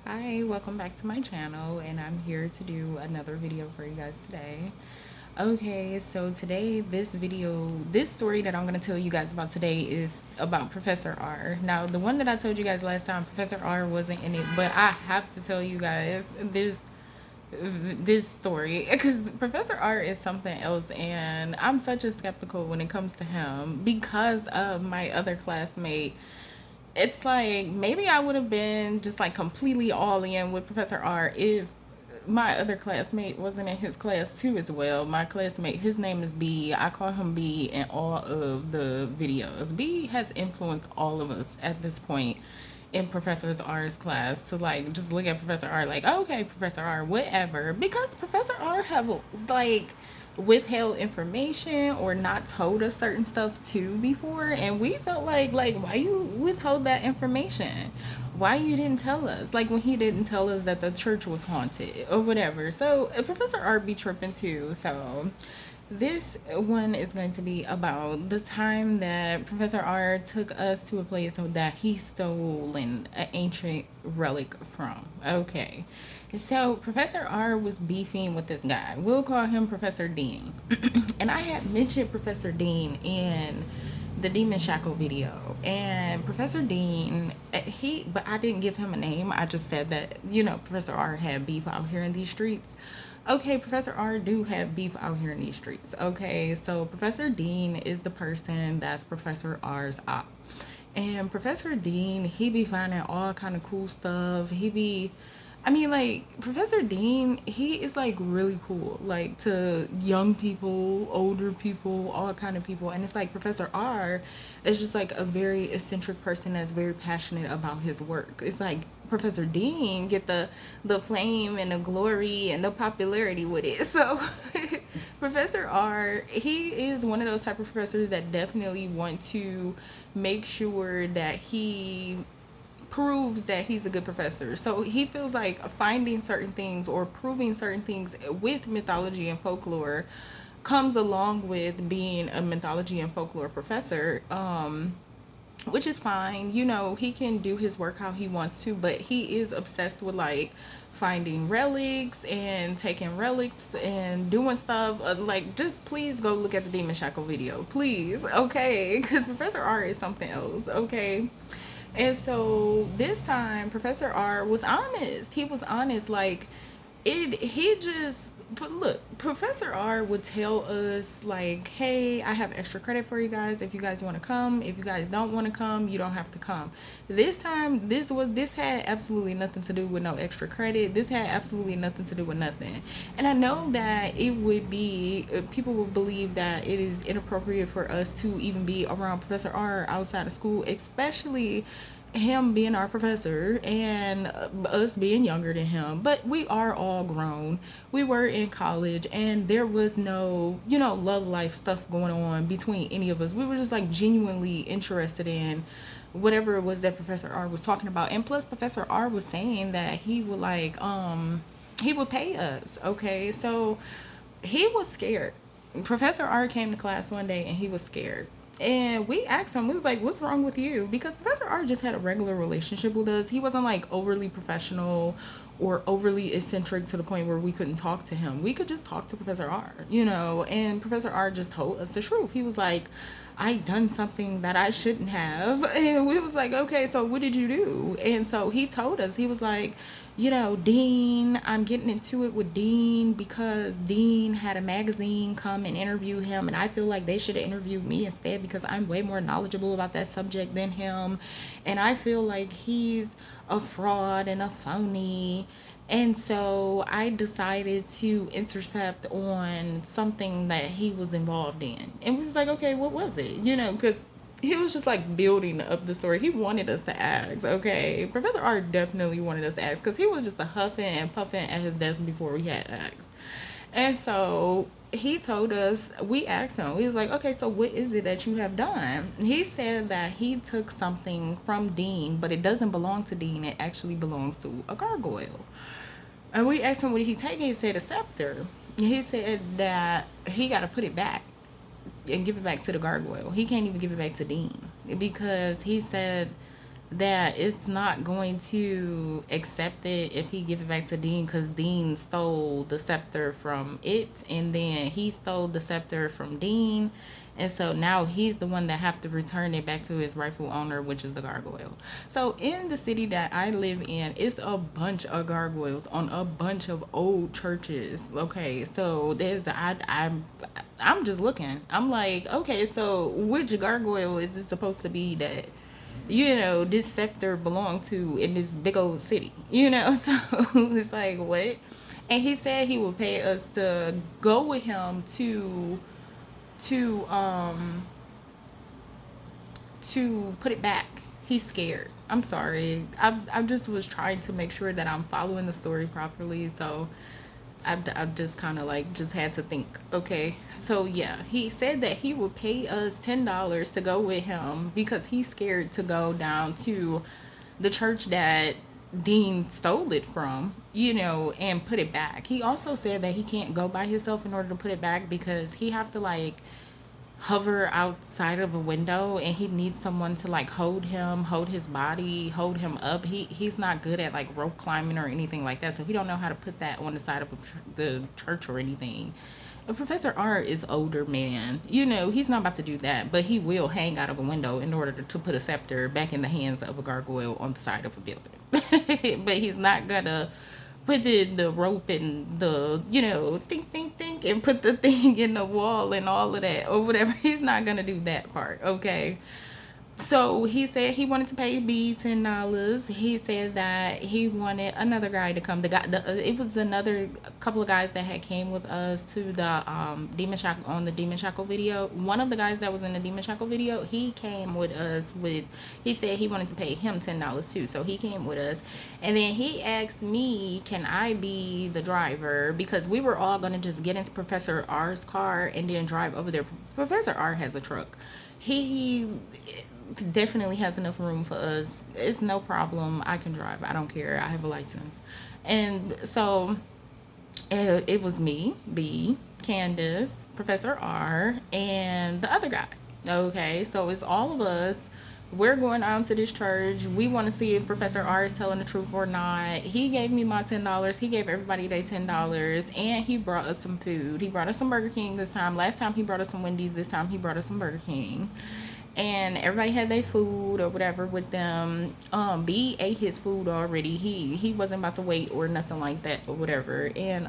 Hi, welcome back to my channel, and I'm here to do another video for you guys today. Okay, so today this story that I'm going to tell you guys about today is about Professor R. Now, the one that I told you guys last time, Professor R wasn't in it, but I have to tell you guys this story because Professor R is something else, and I'm such a skeptical when it comes to him because of my other classmate. It's like maybe I would have been just like completely all in with Professor R if my other classmate wasn't in his class too as well. My classmate, his name is B. I call him B in all of the videos. B has influenced all of us at this point in Professor R's class to like just look at Professor R like, okay, Professor R, whatever. Because Professor R have like withheld information or not told us certain stuff too before, and we felt like why you withhold that information, why you didn't tell us, like when he didn't tell us that the church was haunted or whatever. So Professor R be tripping too. So this one is going to be about the time that Professor R took us to a place that he stole an ancient relic from. Okay. So Professor R was beefing with this guy. We'll call him Professor Dean. And I had mentioned Professor Dean in the Demon Shackle video. And Professor Dean, but I didn't give him a name. I just said that, Professor R had beef out here in these streets. Okay, Professor R do have beef out here in these streets. Okay, so Professor Dean is the person that's Professor R's op. And Professor Dean, he be finding all kind of cool stuff. Like, Professor Dean, he is like really cool, like to young people, older people, all kind of people. And it's like Professor R is just like a very eccentric person that's very passionate about his work. It's like Professor Dean get the flame and the glory and the popularity with it. So Professor R, he is one of those type of professors that definitely want to make sure that he proves that he's a good professor. So he feels like finding certain things or proving certain things with mythology and folklore comes along with being a mythology and folklore professor. Which is fine. He can do his work how he wants to, but he is obsessed with like finding relics and taking relics and doing stuff. Like, just please go look at the Demon Shackle video, please. Okay, because Professor R is something else. Okay. And so this time, Professor R was honest. He was honest. Like, he just, but look, Professor R would tell us like, hey, I have extra credit for you guys if you guys want to come. If you guys don't want to come, you don't have to come. This time, this had absolutely nothing to do with no extra credit. This had absolutely nothing to do with nothing. And I know that it would be, people would believe that it is inappropriate for us to even be around Professor R outside of school, especially him being our professor and us being younger than him. But we are all grown. We were in college, and there was no, love life stuff going on between any of us. We were just like genuinely interested in whatever it was that Professor R was talking about. And plus Professor R was saying that he would like he would pay us. Okay, so he was scared. Professor R came to class one day and he was scared. And we asked him, we was like, what's wrong with you? Because Professor R just had a regular relationship with us. He wasn't like overly professional or overly eccentric to the point where we couldn't talk to him. We could just talk to Professor R, and Professor R just told us the truth. He was like, I done something that I shouldn't have. And we was like, okay, so what did you do? And so he told us, he was like, Dean, I'm getting into it with Dean because Dean had a magazine come and interview him, and I feel like they should have interviewed me instead because I'm way more knowledgeable about that subject than him. And I feel like he's a fraud and a phony. And so I decided to intercept on something that he was involved in. And we was like, okay, what was it? Because he was just like building up the story. He wanted us to ask, okay? Professor R definitely wanted us to ask because he was just a huffing and puffing at his desk before we had asked. And so he told us, we asked him, he was like, okay, so what is it that you have done? He said that he took something from Dean, but it doesn't belong to Dean. It actually belongs to a gargoyle. And we asked him, what did he take? He said a scepter. He said that he got to put it back and give it back to the gargoyle. He can't even give it back to Dean because he said that it's not going to accept it if he give it back to Dean, because Dean stole the scepter from it, and then he stole the scepter from Dean, and so now he's the one that have to return it back to his rightful owner, which is the gargoyle. So in the city that I live in, it's a bunch of gargoyles on a bunch of old churches. Okay, so I'm just looking. I'm like, okay, so which gargoyle is it supposed to be that this scepter belonged to in this big old city, So it's like, what? And he said he would pay us to go with him to to put it back. He's scared. I'm sorry. I just was trying to make sure that I'm following the story properly. So I just kind of like just had to think. Okay, so yeah, he said that he would pay us $10 to go with him because he's scared to go down to the church that Dean stole it from, and put it back. He also said that he can't go by himself in order to put it back because he have to like hover outside of a window, and he needs someone to like hold his body, hold him up. He's not good at like rope climbing or anything like that, so he don't know how to put that on the side of the church or anything. Professor R is older man, he's not about to do that, but he will hang out of a window in order to put a scepter back in the hands of a gargoyle on the side of a building. But he's not gonna put the rope and the think and put the thing in the wall and all of that or whatever. He's not gonna do that part, okay? So he said he wanted to pay B $10. He said that he wanted another guy to come. It was another couple of guys that had came with us to the Demon Shackle on the Demon Shackle video. One of the guys that was in the Demon Shackle video, he came with us with. He said he wanted to pay him $10 too, so he came with us. And then he asked me, "Can I be the driver?" Because we were all gonna just get into Professor R's car and then drive over there. Professor R has a truck. He definitely has enough room for us. It's no problem. I can drive. I don't care. I have a license. And so it was me, B, Candace, Professor R, and the other guy. Okay, so it's all of us. We're going out to this church. We want to see if Professor R is telling the truth or not. He gave me my $10. He gave everybody their $10, and he brought us some food. He brought us some Burger King this time. Last time he brought us some Wendy's. This time he brought us some Burger King. And everybody had their food or whatever with them. B ate his food already. He wasn't about to wait or nothing like that or whatever. And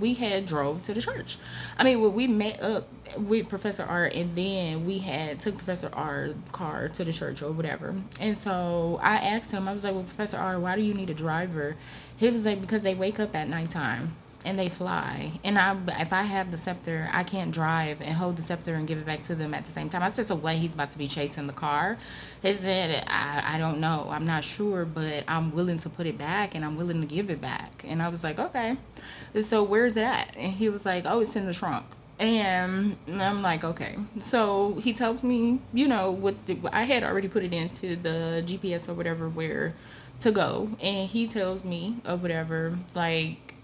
we had drove to the church. We met up with Professor R, and then we had took Professor R's car to the church or whatever. And so I asked him, I was like, "Well, Professor R, why do you need a driver?" He was like, "Because they wake up at nighttime and they fly, and if I have the scepter, I can't drive and hold the scepter and give it back to them at the same time." I said, "So what, he's about to be chasing the car?" He said, I don't know, I'm not sure, but I'm willing to put it back and I'm willing to give it back." And I was like, "Okay, so where's it at?" And he was like, "Oh, it's in the trunk." And I'm like, "Okay." So he tells me, I had already put it into the GPS or whatever where to go, and he tells me or whatever, like,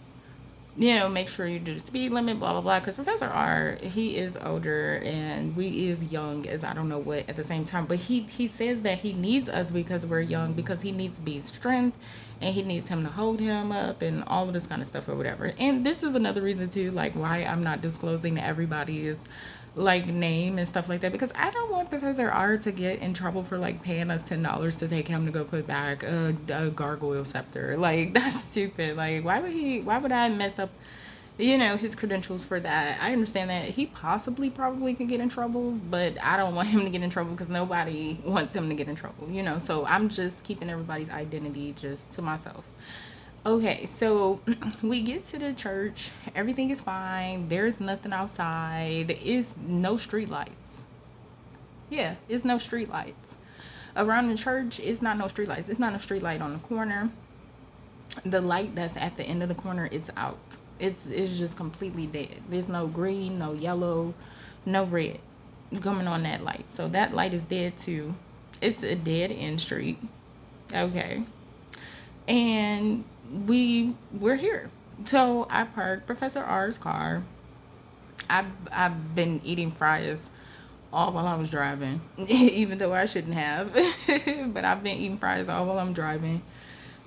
make sure you do the speed limit, blah, blah, blah. Because Professor R, he is older and we is young as I don't know what at the same time. But he says that he needs us because we're young, because he needs B's strength and he needs him to hold him up and all of this kind of stuff or whatever. And this is another reason too, like, why I'm not disclosing everybody's like name and stuff like that, because I don't want Professor R to get in trouble for like paying us $10 to take him to go put back a gargoyle scepter. Like, that's stupid. Like, why would I mess up his credentials for that? I understand that he probably could get in trouble, but I don't want him to get in trouble because nobody wants him to get in trouble, so I'm just keeping everybody's identity just to myself. Okay, so we get to the church. Everything is fine. There's nothing outside. It's no street lights. Yeah, it's no street lights. Around the church, it's not no street lights. It's not a street light on the corner. The light that's at the end of the corner, it's out. It's just completely dead. There's no green, no yellow, no red coming on that light. So that light is dead too. It's a dead end street. Okay. And we're here. So I parked Professor R's car. I've been eating fries all while I was driving, even though I shouldn't have. But I've been eating fries all while I'm driving.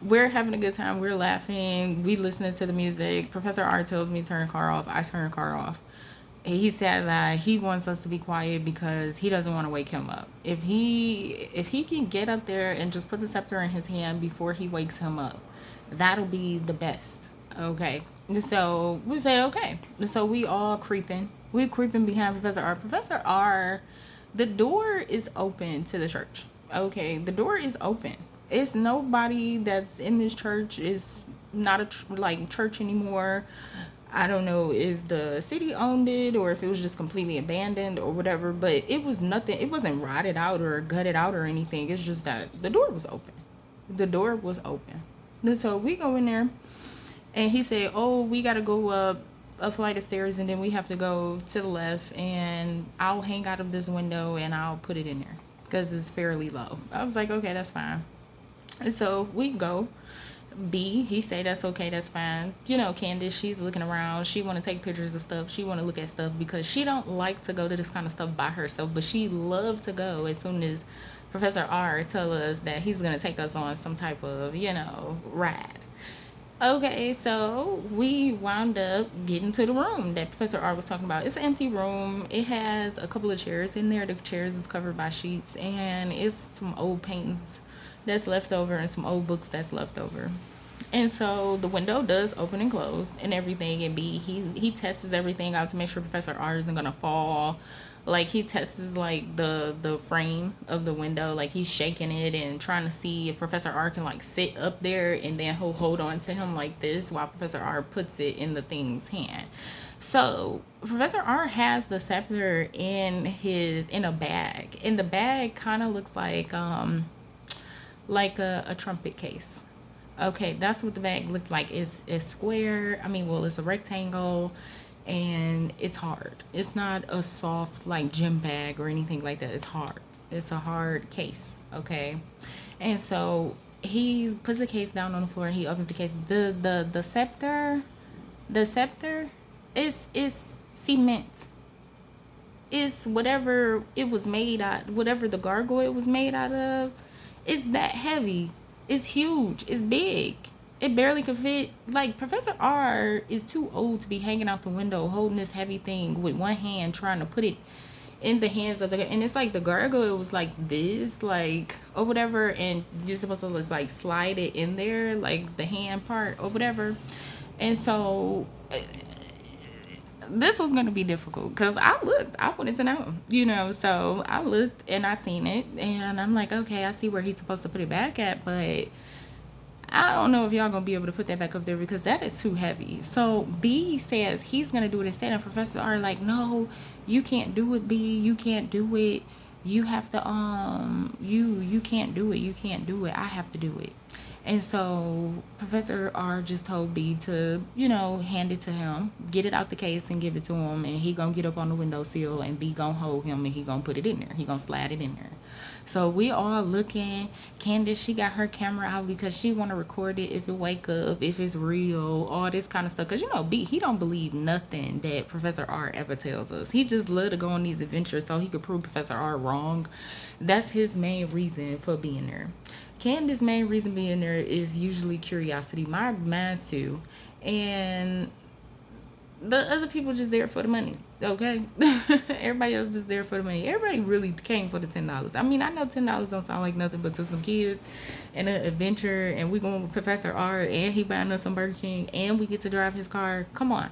We're having a good time. We're laughing. We listening to the music. Professor R tells me to turn the car off. I turn the car off. He said that he wants us to be quiet because he doesn't want to wake him up. If he can get up there and just put the scepter in his hand before he wakes him up, that'll be the best. Okay. So we said okay. So we all creeping. We're creeping behind Professor R. Professor R, the door is open to the church. Okay, the door is open. It's nobody that's in this church. Is not a like church anymore. I don't know if the city owned it or if it was just completely abandoned or whatever, but it was nothing. It wasn't rotted out or gutted out or anything. It's just that the door was open. The door was open. And so we go in there and he said, "Oh, we got to go up a flight of stairs and then we have to go to the left and I'll hang out of this window and I'll put it in there because it's fairly low." I was like, "Okay, that's fine." And so we go. B, he say that's okay, that's fine. You know, Candace, she's looking around. She want to take pictures of stuff. She want to look at stuff because she don't like to go to this kind of stuff by herself, but she love to go as soon as Professor R tell us that he's going to take us on some type of, ride. Okay, so we wound up getting to the room that Professor R was talking about. It's an empty room. It has a couple of chairs in there. The chairs is covered by sheets, and it's some old paintings that's left over and some old books that's left over. And so the window does open and close and everything. And B, he tests everything out to make sure Professor R isn't gonna fall. Like he tests like the frame of the window, like he's shaking it and trying to see if Professor R can like sit up there, and then he'll hold on to him like this while Professor R puts it in the thing's hand. So Professor R has the scepter in a bag, and the bag kind of looks like a trumpet case. Okay, that's what the bag looked like. It's square. I mean, well, it's a rectangle, and it's hard. It's not a soft like gym bag or anything like that. It's hard. It's a hard case. Okay, and so he puts the case down on the floor and he opens the case. The scepter is cement. It's whatever it was made out. Whatever the gargoyle was made out of. It's that heavy. It's huge. It's big. It barely could fit. Like, Professor R is too old to be hanging out the window holding this heavy thing with one hand trying to put it in the hands of the... And it's like the gargoyle was like this, like, or whatever. And you're supposed to just, like, slide it in there, like, the hand part or whatever. And so... this was going to be difficult because I wanted to know, so I looked and I seen it and I'm like, okay, I see where he's supposed to put it back at, but I don't know if y'all going to be able to put that back up there because that is too heavy. So B says he's going to do it instead, and Professor R like, no, you can't do it, B, you can't do it. You have to, you can't do it. You can't do it. I have to do it. And so Professor R just told B to, hand it to him, get it out the case and give it to him. And he gonna get up on the windowsill and B gonna hold him and he gonna put it in there. He gonna slide it in there. So we all looking. Candace, she got her camera out because she want to record it if it wake up, if it's real, all this kind of stuff. Because, B, he don't believe nothing that Professor R ever tells us. He just love to go on these adventures so he could prove Professor R wrong. That's his main reason for being there. Candace's main reason being there is usually curiosity. Mine's too. And the other people just there for the money, okay? Everybody else just there for the money. Everybody really came for the $10. I mean, I know $10 don't sound like nothing, but to some kids and an adventure, and we going with Professor R, and he buying us some Burger King, and we get to drive his car. Come on.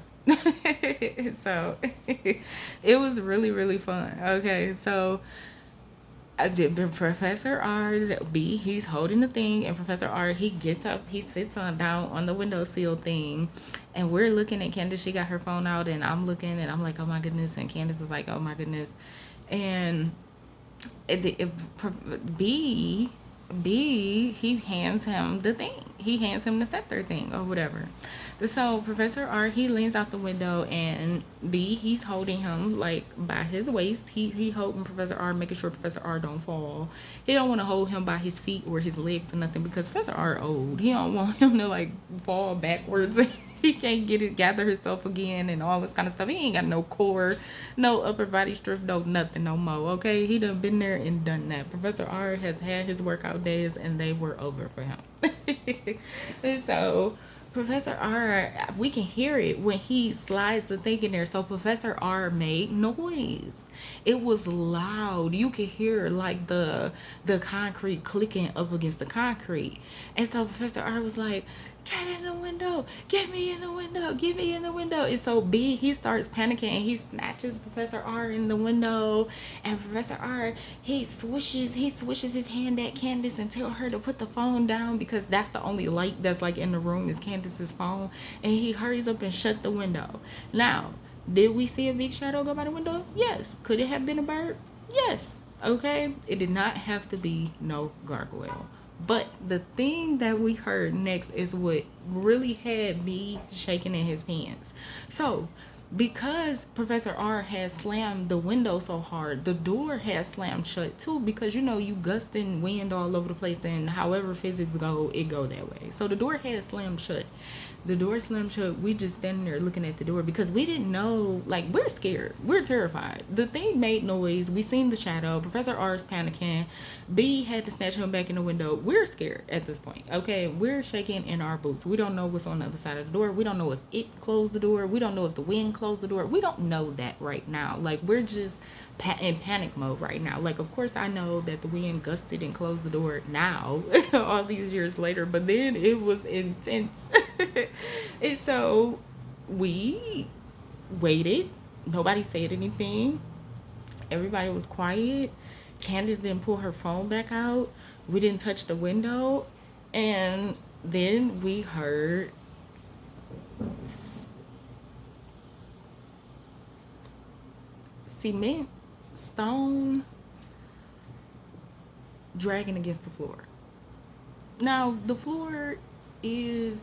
So it was really, really fun. Okay, so Professor R, B, he's holding the thing, and Professor R, he gets up, he sits on down on the windowsill thing, and we're looking at Candace. She got her phone out, and I'm looking, and I'm like, oh my goodness, and Candace is like, oh my goodness, and B, he hands him the thing. He hands him the scepter thing or whatever. So Professor R, he leans out the window, and B, he's holding him like by his waist. He holding Professor R, making sure Professor R don't fall. He don't want to hold him by his feet or his legs or nothing because Professor R old. He don't want him to like fall backwards He can't gather himself again and all this kind of stuff. He ain't got no core, no upper body strength, no nothing no more. Okay, he done been there and done that. Professor R has had his workout days and they were over for him. And so Professor R, we can hear it when he slides the thing in there. So Professor R made noise. It was loud. You could hear like the concrete clicking up against the concrete. And so Professor R was like, "Get in the window, get me in the window, get me in the window." And so B, he starts panicking and he snatches Professor R in the window. And Professor R, he swishes his hand at Candace and tell her to put the phone down because that's the only light that's like in the room is Candace's phone. And he hurries up and shut the window. Now, did we see a big shadow go by the window? Yes. Could it have been a bird? Yes. Okay. It did not have to be no gargoyle. But the thing that we heard next is what really had me shaking in his pants. So, because Professor R had slammed the window so hard, the door had slammed shut too. Because you gusting wind all over the place, and however physics go, it go that way. So the door had slammed shut. The door slammed shut. We just standing there looking at the door because we didn't know. Like, we're scared. We're terrified. The thing made noise. We seen the shadow. Professor R is panicking. B had to snatch him back in the window. We're scared at this point. Okay, we're shaking in our boots. We don't know what's on the other side of the door. We don't know if it closed the door. We don't know if the wind closed the door. We don't know that right now. Like, we're just in panic mode right now. Like, of course I know that the wind gusted and closed the door now all these years later, but then it was intense. And so we waited. Nobody said anything. Everybody was quiet. Candace didn't pull her phone back out. We didn't touch the window. And then we heard cement, stone dragging against the floor. Now, the floor is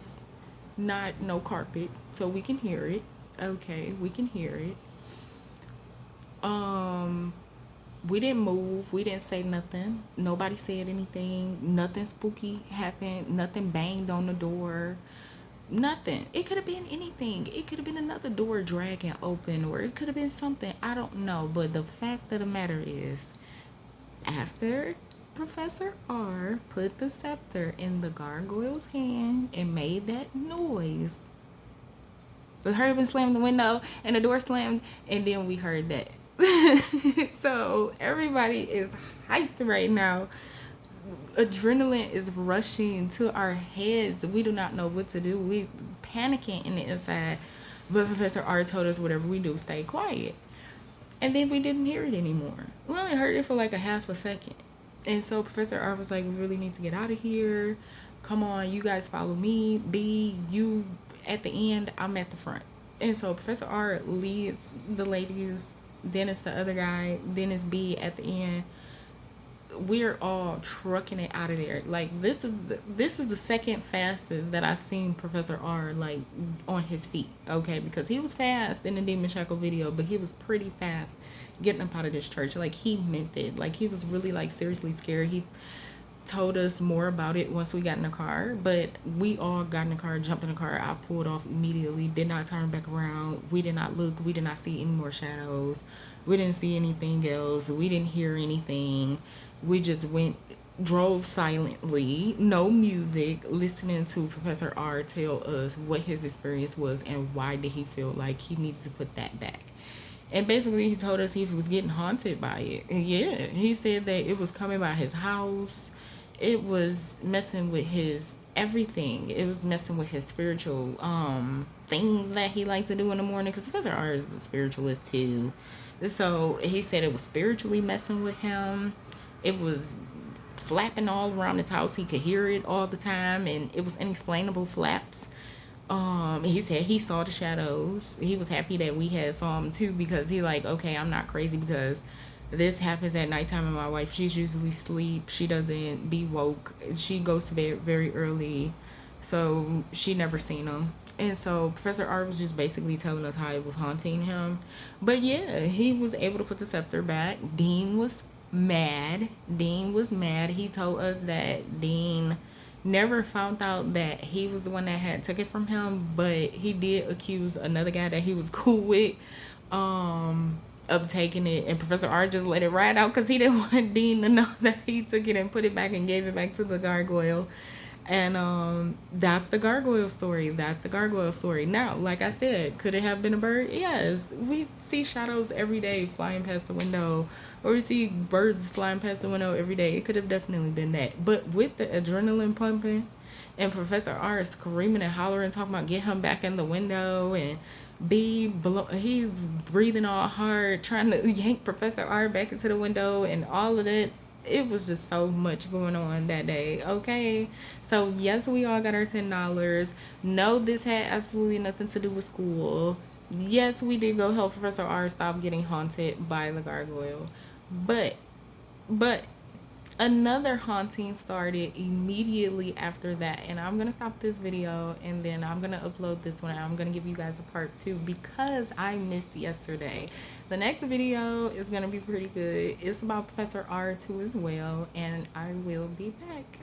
not no carpet, so we can hear it. Okay, we can hear it. We didn't move. We didn't say nothing. Nobody said anything. Nothing spooky happened. Nothing banged on the door. Nothing. It could have been anything. It could have been another door dragging open, or it could have been something. I don't know. But the fact of the matter is, after Professor R put the scepter in the gargoyle's hand and made that noise, the husband slammed the window and the door slammed, and then we heard that. So everybody is hyped right now. Adrenaline is rushing to our heads. We do not know what to do. We panicking in the inside. But Professor R told us whatever we do, stay quiet. And then we didn't hear it anymore. We only heard it for like a half a second. And so Professor R was like, "We really need to get out of here. Come on, you guys follow me. B, you at the end, I'm at the front." And so Professor R leads the ladies. Then it's the other guy. Then it's B at the end. We're all trucking it out of there. Like, this is the second fastest that I've seen Professor R like on his feet. Okay, because he was fast in the Demon Shackle video, but he was pretty fast getting up out of this church. Like, he meant it. Like, he was really like seriously scared. He told us more about it once we got in the car, but we all got in the car, jumped in the car. I pulled off immediately, did not turn back around. We did not look. We did not see any more shadows. We didn't see anything else. We didn't hear anything. We just drove silently, no music, listening to Professor R tell us what his experience was and why did he feel like he needs to put that back. And basically he told us he was getting haunted by it. And yeah, he said that it was coming by his house. It was messing with his everything. It was messing with his spiritual things that he liked to do in the morning, because Professor R is a spiritualist too. So he said it was spiritually messing with him. It was flapping all around his house. He could hear it all the time, and it was unexplainable flaps. He said he saw the shadows. He was happy that we had saw them too, because he like, okay, I'm not crazy, because this happens at nighttime, and my wife, she's usually asleep. She doesn't be woke. She goes to bed very early, so she never seen them. And so Professor R was just basically telling us how it was haunting him. But yeah, he was able to put the scepter back. Dean was mad. He told us that Dean Never found out that he was the one that had took it from him, but he did accuse another guy that he was cool with of taking it, and Professor R just let it ride out because he didn't want Dean to know that he took it and put it back and gave it back to the gargoyle. And that's the gargoyle story. That's the gargoyle story. Now, like I said, could it have been a bird? Yes. We see shadows every day flying past the window, or we see birds flying past the window every day. It could have definitely been that. But with the adrenaline pumping and Professor R screaming and hollering, talking about get him back in the window, and he's breathing all hard, trying to yank Professor R back into the window, and all of that. It was just so much going on that day. Okay, so yes, we all got our $10. No, this had absolutely nothing to do with school. Yes, we did go help Professor R stop getting haunted by the gargoyle, but but another haunting started immediately after that, and I'm gonna stop this video and then I'm gonna upload this one, and I'm gonna give you guys a part 2 because I missed yesterday. The next video is gonna be pretty good. It's about Professor R2 as well, and I will be back.